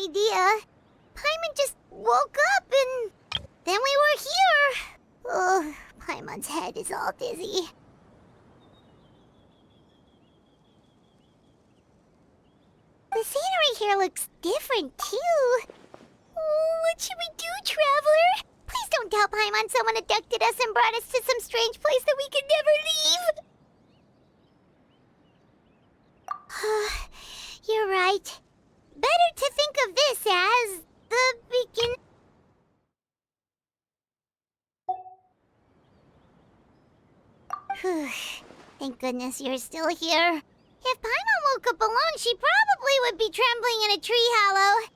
idea. Paimon just woke up and then we were here. Oh, Paimon's head is all dizzy. The scenery here looks different, too. Oh, what should we do, Traveler? Please don't tell Paimon someone abducted us and brought us to some strange place that we could never leave. You're right. Better to think of this as the begin... Thank goodness you're still here. If Paimon woke up alone, she probably would be trembling in a tree hollow.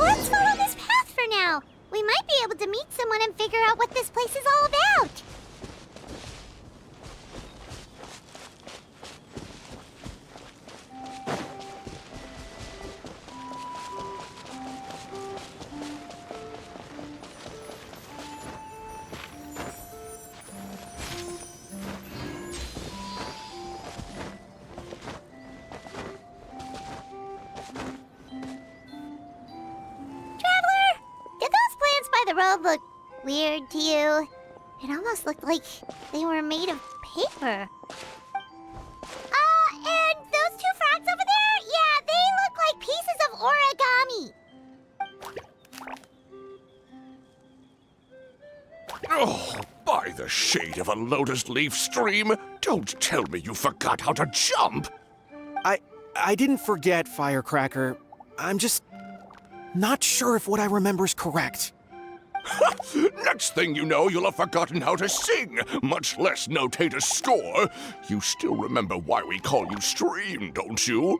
Let's follow this path for now. We might be able to meet someone and figure out what this place is all about. The road looked weird to you. It almost looked like they were made of paper. And those two frogs over there? Yeah, they look like pieces of origami. Oh, by the shade of a lotus leaf stream, don't tell me you forgot how to jump! I didn't forget, Firecracker. I'm just not sure if what I remember is correct. Next thing you know, you'll have forgotten how to sing, much less notate a score. You still remember why we call you Stream, don't you?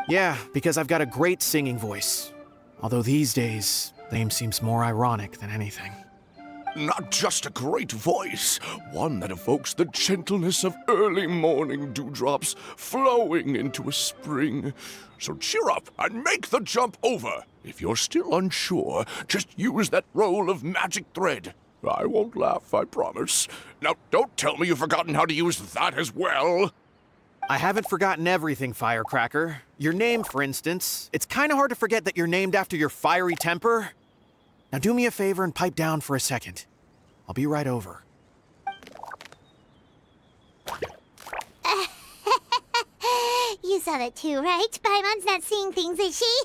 Yeah, because I've got a great singing voice. Although these days, name seems more ironic than anything. Not just a great voice, one that evokes the gentleness of early morning dewdrops flowing into a spring. So cheer up and make the jump over. If you're still unsure, just use that roll of magic thread. I won't laugh, I promise. Now, don't tell me you've forgotten how to use that as well. I haven't forgotten everything, Firecracker. Your name, for instance. It's kind of hard to forget that you're named after your fiery temper. Now do me a favor and pipe down for a second. I'll be right over. You saw that too, right? Paimon's not seeing things, is she?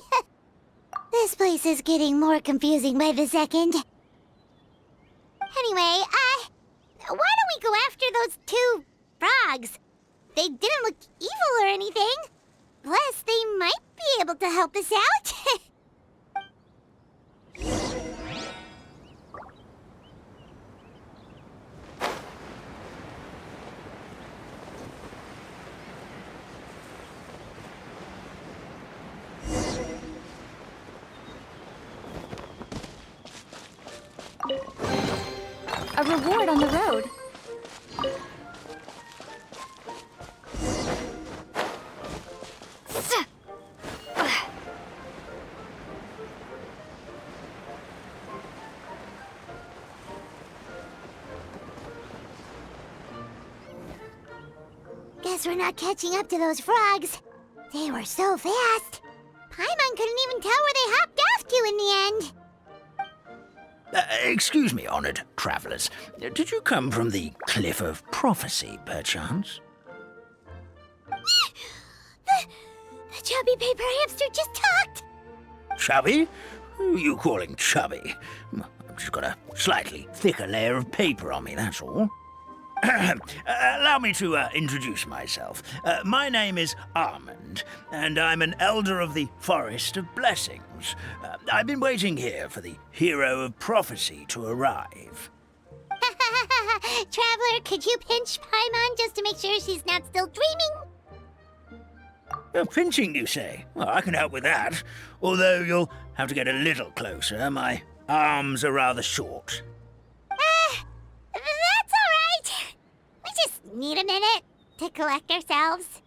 This place is getting more confusing by the second. Anyway, why don't we go after those two frogs? They didn't look evil or anything. Plus, they might be able to help us out. A reward on the road. Guess we're not catching up to those frogs. They were so fast. Paimon couldn't even tell where they hopped off to in the end. Excuse me, honored travelers. Did you come from the Cliff of Prophecy, perchance? The chubby paper hamster just talked. Chubby? Who are you calling chubby? I've just got a slightly thicker layer of paper on me, that's all. Allow me to introduce myself. My name is Almond, and I'm an elder of the Forest of Blessings. I've been waiting here for the hero of prophecy to arrive. Traveler, could you pinch Paimon just to make sure she's not still dreaming? Pinching, you say? Well, I can help with that. Although you'll have to get a little closer. My arms are rather short. That's all right. We just need a minute to collect ourselves.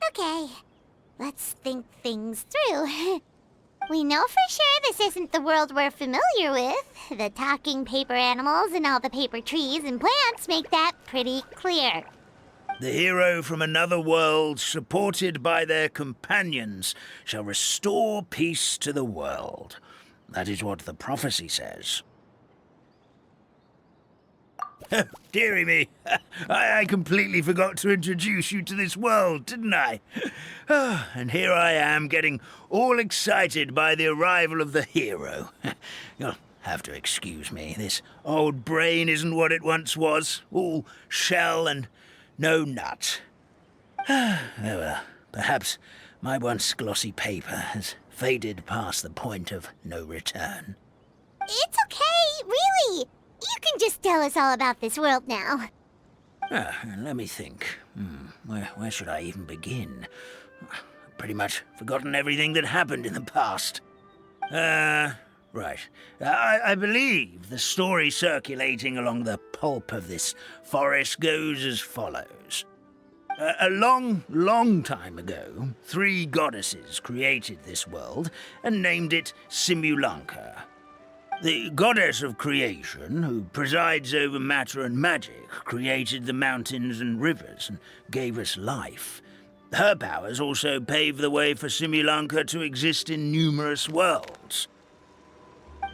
Okay, let's think things through. We know for sure this isn't the world we're familiar with. The talking paper animals and all the paper trees and plants make that pretty clear. The hero from another world, supported by their companions, shall restore peace to the world. That is what the prophecy says. Dearie me, I completely forgot to introduce you to this world, didn't I? And here I am, getting all excited by the arrival of the hero. You'll have to excuse me. This old brain isn't what it once was, all shell and no nut. Oh well, perhaps my once glossy paper has faded past the point of no return. It's okay, really. You can just tell us all about this world now. Let me think. Where should I even begin? Pretty much forgotten everything that happened in the past. Right. I believe the story circulating along the pulp of this forest goes as follows. A long, long time ago, 3 goddesses created this world and named it Simulanka. The goddess of creation, who presides over matter and magic, created the mountains and rivers and gave us life. Her powers also paved the way for Simulanka to exist in numerous worlds.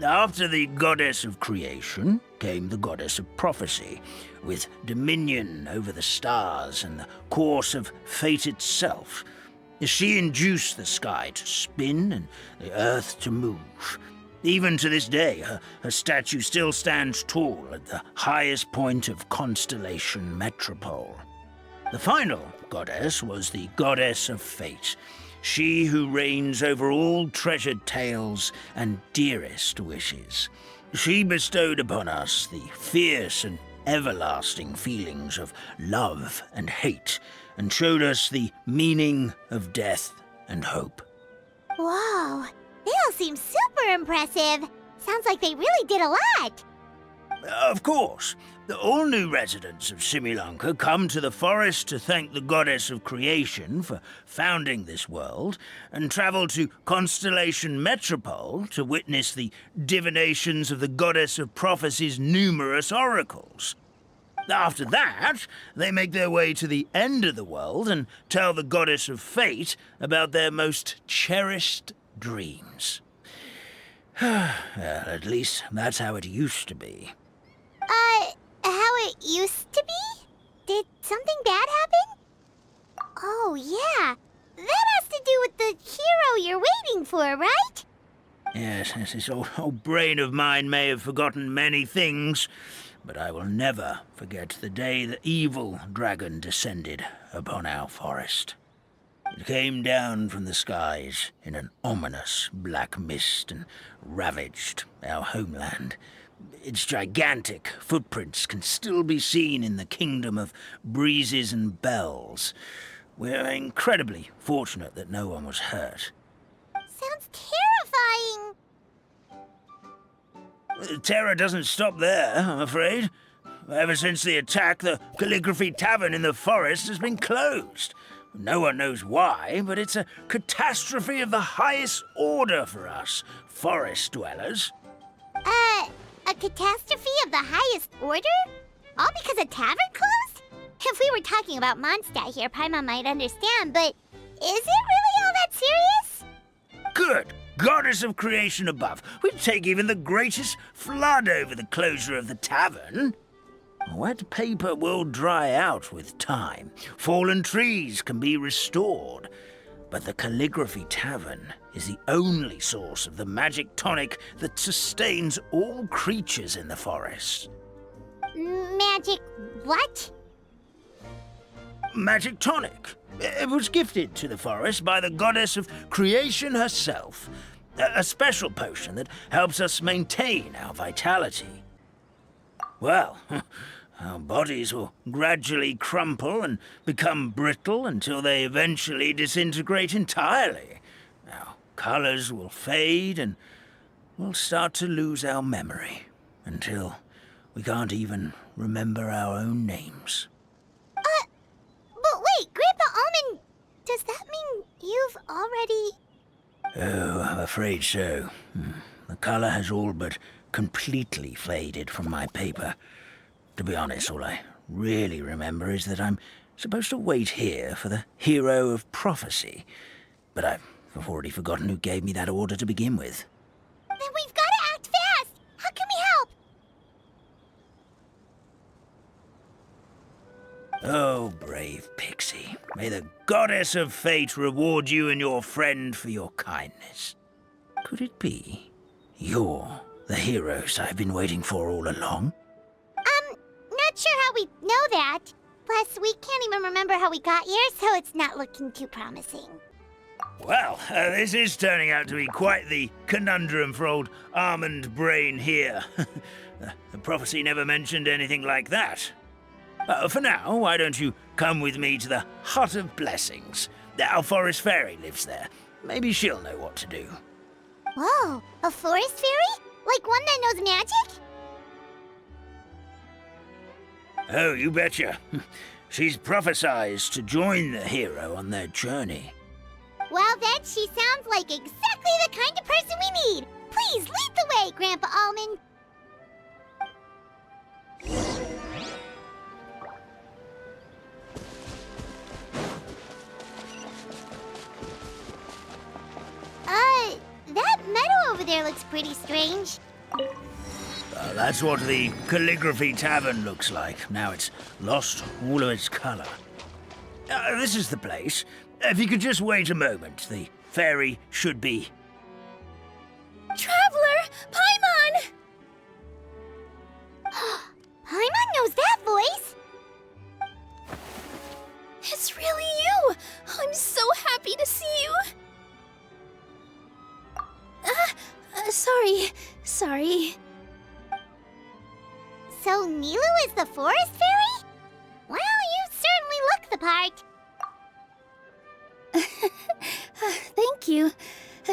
After the goddess of creation came the goddess of prophecy, with dominion over the stars and the course of fate itself. She induced the sky to spin and the earth to move. Even to this day, her statue still stands tall at the highest point of Constellation Metropole. The final goddess was the goddess of fate, she who reigns over all treasured tales and dearest wishes. She bestowed upon us the fierce and everlasting feelings of love and hate, and showed us the meaning of death and hope. Whoa, they all seem super impressive. Sounds like they really did a lot. Of course, all new residents of Simulanka come to the forest to thank the goddess of creation for founding this world, and travel to Constellation Metropole to witness the divinations of the goddess of prophecy's numerous oracles. After that, they make their way to the end of the world and tell the goddess of fate about their most cherished dreams. Well, at least that's how it used to be. How it used to be? Did something bad happen? Oh, yeah. That has to do with the hero you're waiting for, right? Yes, this old brain of mine may have forgotten many things, but I will never forget the day the evil dragon descended upon our forest. It came down from the skies in an ominous black mist and ravaged our homeland. Its gigantic footprints can still be seen in the kingdom of breezes and bells. We're incredibly fortunate that no one was hurt. Sounds terrifying. Terror doesn't stop there, I'm afraid. Ever since the attack, the Calligraphy Tavern in the forest has been closed. No one knows why, but it's a catastrophe of the highest order for us, forest dwellers. A catastrophe of the highest order? All because a tavern closed? If we were talking about Mondstadt here, Paimon might understand, but is it really all that serious? Good goddess of creation above. We'd take even the greatest flood over the closure of the tavern. Wet paper will dry out with time. Fallen trees can be restored. But the Calligraphy Tavern is the only source of the magic tonic that sustains all creatures in the forest. Magic what? Magic tonic. It was gifted to the forest by the goddess of creation herself. A special potion that helps us maintain our vitality. Well, our bodies will gradually crumple and become brittle until they eventually disintegrate entirely. Our colors will fade and we'll start to lose our memory until we can't even remember our own names. But wait, Grandpa Almond, does that mean you've already... Oh, I'm afraid so. The color has all but completely faded from my paper. To be honest, all I really remember is that I'm supposed to wait here for the hero of prophecy. But I've already forgotten who gave me that order to begin with. Then we've got to act fast! How can we help? Oh, brave Pixie. May the goddess of fate reward you and your friend for your kindness. Could it be you're the heroes I've been waiting for all along? Not sure how we know that. Plus, we can't even remember how we got here, so it's not looking too promising. Well, this is turning out to be quite the conundrum for old Almond Brain here. The prophecy never mentioned anything like that. For now, why don't you come with me to the Hut of Blessings? Our forest fairy lives there. Maybe she'll know what to do. Whoa, a forest fairy? Like one that knows magic? Oh, you betcha. She's prophesized to join the hero on their journey. Well, then she sounds like exactly the kind of person we need. Please lead the way, Grandpa Almond. That meadow over there looks pretty strange. That's what the Calligraphy Tavern looks like. Now it's lost all of its color. This is the place. If you could just wait a moment, the fairy should be... Traveler! Paimon! Paimon knows that voice. It's really you! I'm so happy to see you! Sorry. So Nilu is the forest fairy? Well, you certainly look the part. Thank you.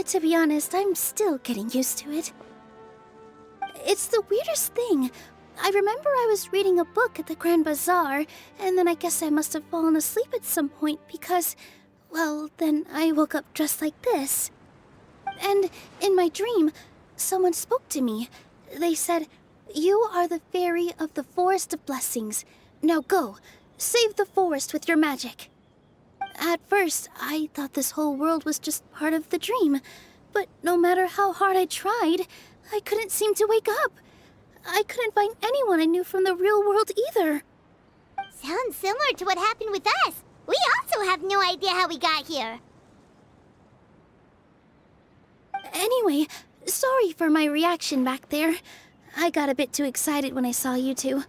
To be honest, I'm still getting used to it. It's the weirdest thing. I remember I was reading a book at the Grand Bazaar, and then I guess I must have fallen asleep at some point because, well, then I woke up dressed like this. And in my dream, someone spoke to me. They said, "You are the fairy of the Forest of Blessings. Now go, save the forest with your magic." At first, I thought this whole world was just part of the dream, but no matter how hard I tried, I couldn't seem to wake up. I couldn't find anyone I knew from the real world either. Sounds similar to what happened with us. We also have no idea how we got here. Anyway, sorry for my reaction back there. I got a bit too excited when I saw you two.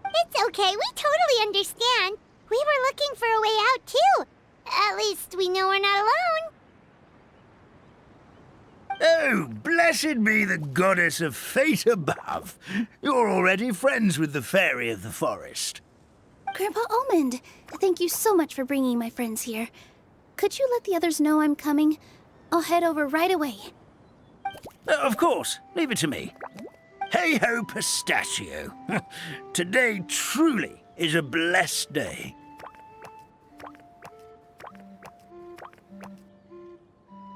It's okay, we totally understand. We were looking for a way out, too. At least we know we're not alone. Oh, blessed be the goddess of fate above. You're already friends with the fairy of the forest. Grandpa Almond, thank you so much for bringing my friends here. Could you let the others know I'm coming? I'll head over right away. Of course, leave it to me. Hey-ho, pistachio. Today truly is a blessed day.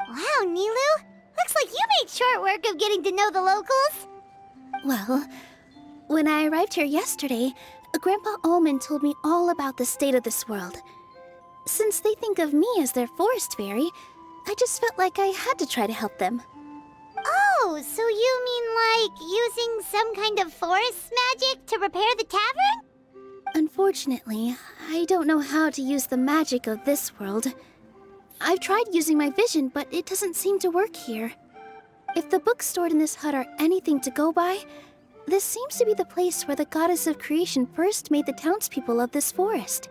Wow, Nilu. Looks like you made short work of getting to know the locals. Well, when I arrived here yesterday, Grandpa Almond told me all about the state of this world. Since they think of me as their forest fairy, I just felt like I had to try to help them. Oh, so you mean like using some kind of forest magic to repair the tavern? Unfortunately, I don't know how to use the magic of this world. I've tried using my vision, but it doesn't seem to work here. If the books stored in this hut are anything to go by, this seems to be the place where the goddess of creation first made the townspeople of this forest.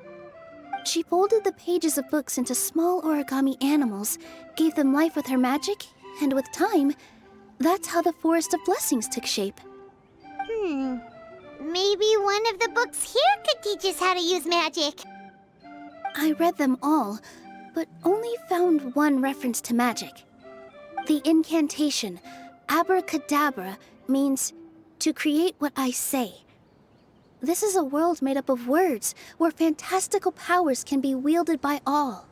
She folded the pages of books into small origami animals, gave them life with her magic, and with time, that's how the Forest of Blessings took shape. Maybe one of the books here could teach us how to use magic. I read them all, but only found one reference to magic. The incantation, abracadabra, means to create what I say. This is a world made up of words, where fantastical powers can be wielded by all.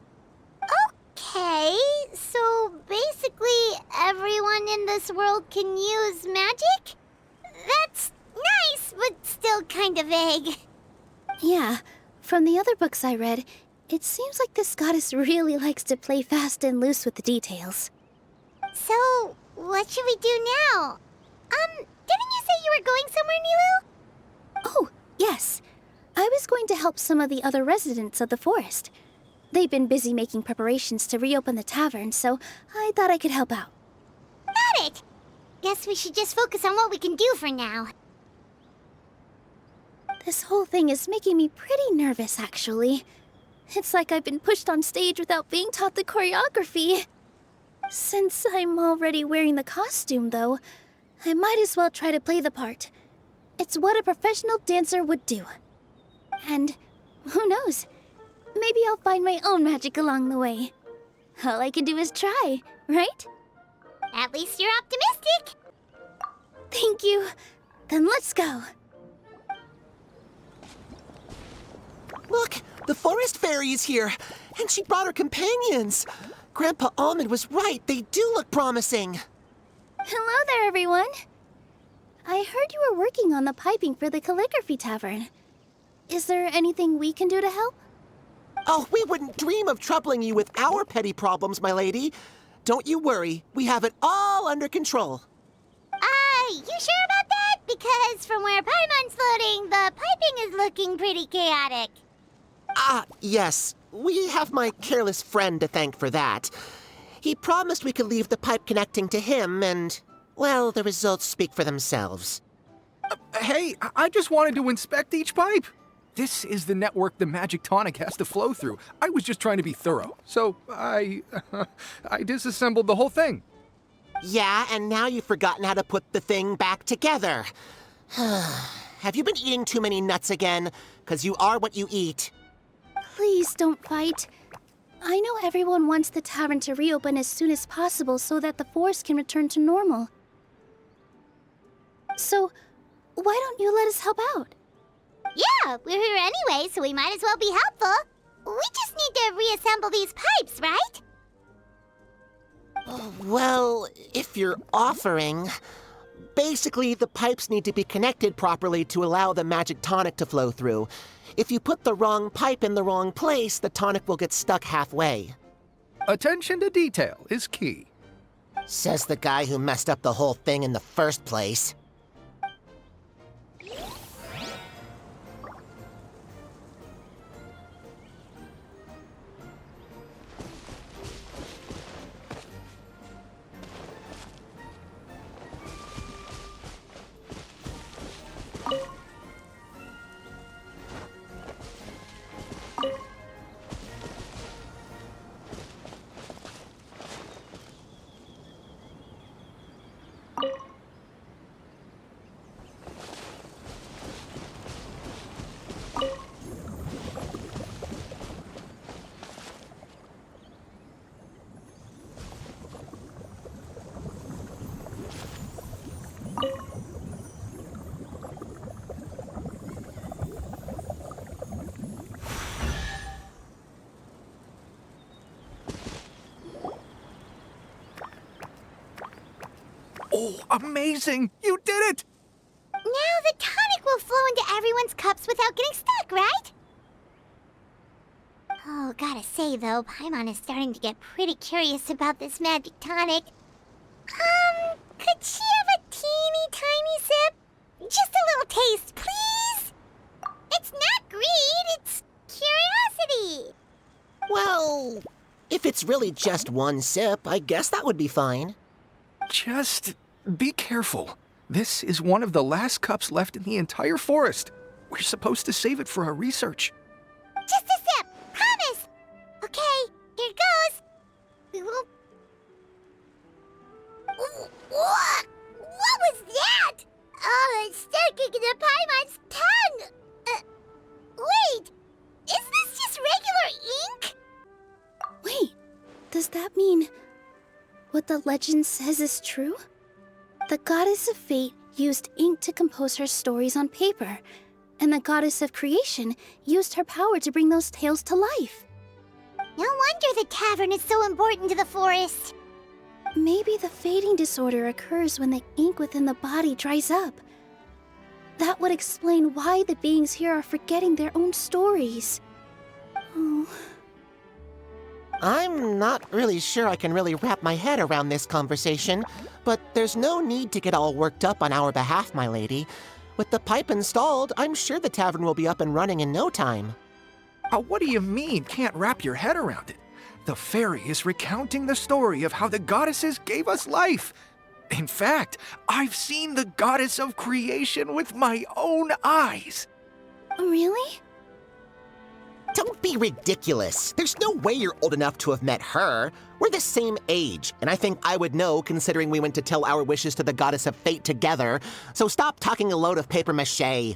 Okay, Okay, so basically everyone in this world can use magic? That's nice, but still kind of vague. Yeah, from the other books I read, it seems like this goddess really likes to play fast and loose with the details. So, what should we do now? Didn't you say you were going somewhere, Nilu? Oh, yes. I was going to help some of the other residents of the forest. They've been busy making preparations to reopen the tavern, so I thought I could help out. Got it! Guess we should just focus on what we can do for now. This whole thing is making me pretty nervous, actually. It's like I've been pushed on stage without being taught the choreography. Since I'm already wearing the costume, though, I might as well try to play the part. It's what a professional dancer would do. And who knows? Maybe I'll find my own magic along the way. All I can do is try, right? At least you're optimistic. Thank you. Then let's go. Look, the forest fairy is here, and she brought her companions. Grandpa Almond was right. They do look promising. Hello there, everyone. I heard you were working on the piping for the calligraphy tavern. Is there anything we can do to help? Oh, we wouldn't dream of troubling you with our petty problems, my lady. Don't you worry. We have it all under control. You sure about that? Because from where Paimon's floating, the piping is looking pretty chaotic. Yes. We have my careless friend to thank for that. He promised we could leave the pipe connecting to him, and, well, the results speak for themselves. Hey, I just wanted to inspect each pipe. This is the network the magic tonic has to flow through. I was just trying to be thorough, so I disassembled the whole thing. Yeah, and now you've forgotten how to put the thing back together. Have you been eating too many nuts again? 'Cause you are what you eat. Please don't fight. I know everyone wants the tavern to reopen as soon as possible so that the forest can return to normal. So, why don't you let us help out? Yeah, we're here anyway, so we might as well be helpful. We just need to reassemble these pipes, right? Well, if you're offering... Basically, the pipes need to be connected properly to allow the magic tonic to flow through. If you put the wrong pipe in the wrong place, the tonic will get stuck halfway. Attention to detail is key. Says the guy who messed up the whole thing in the first place. Oh, amazing! You did it! Now the tonic will flow into everyone's cups without getting stuck, right? Oh, gotta say though, Paimon is starting to get pretty curious about this magic tonic. Could she have a teeny tiny sip? Just a little taste, please? It's not greed, it's curiosity. Well, if it's really just one sip, I guess that would be fine. Just be careful. This is one of the last cups left in the entire forest. We're supposed to save it for our research. Just a sip, promise. Okay, here goes. We won't... What was that? Oh, it's sticking to Paimon's tongue. Wait, is this just regular ink? Wait, does that mean what the legend says is true? The goddess of fate used ink to compose her stories on paper, and the goddess of creation used her power to bring those tales to life. No wonder the tavern is so important to the forest. Maybe the fading disorder occurs when the ink within the body dries up. That would explain why the beings here are forgetting their own stories. Oh. I'm not really sure I can really wrap my head around this conversation, but there's no need to get all worked up on our behalf, my lady. With the pipe installed, I'm sure the tavern will be up and running in no time. What do you mean, can't wrap your head around it? The fairy is recounting the story of how the goddesses gave us life. In fact, I've seen the goddess of creation with my own eyes. Really? Don't be ridiculous. There's no way you're old enough to have met her. We're the same age, and I think I would know considering we went to tell our wishes to the goddess of fate together. So stop talking a load of paper mache.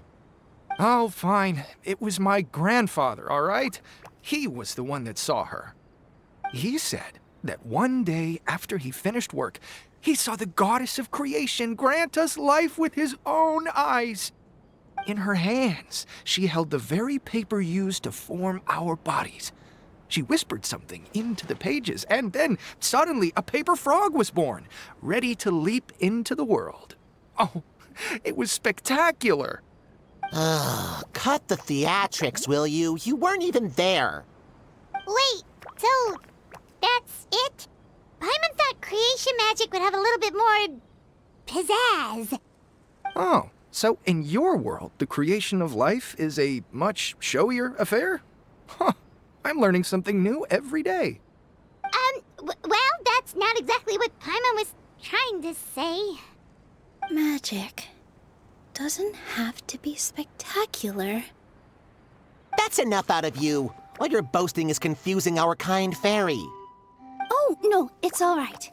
Oh, fine. It was my grandfather, all right? He was the one that saw her. He said that one day after he finished work, he saw the goddess of creation grant us life with his own eyes. In her hands, she held the very paper used to form our bodies. She whispered something into the pages, and then suddenly a paper frog was born, ready to leap into the world. Oh, it was spectacular. Cut the theatrics, will you? You weren't even there. Wait, so that's it? Paimon thought creation magic would have a little bit more pizzazz. Oh, so in your world, the creation of life is a much showier affair? Huh, I'm learning something new every day. Well, that's not exactly what Paimon was trying to say. Magic doesn't have to be spectacular. That's enough out of you. All your boasting is confusing our kind fairy. Oh, no, it's all right.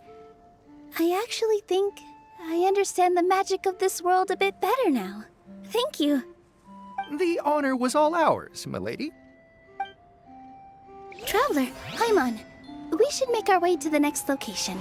I actually think I understand the magic of this world a bit better now. Thank you. The honor was all ours, milady. Traveler, Paimon, we should make our way to the next location.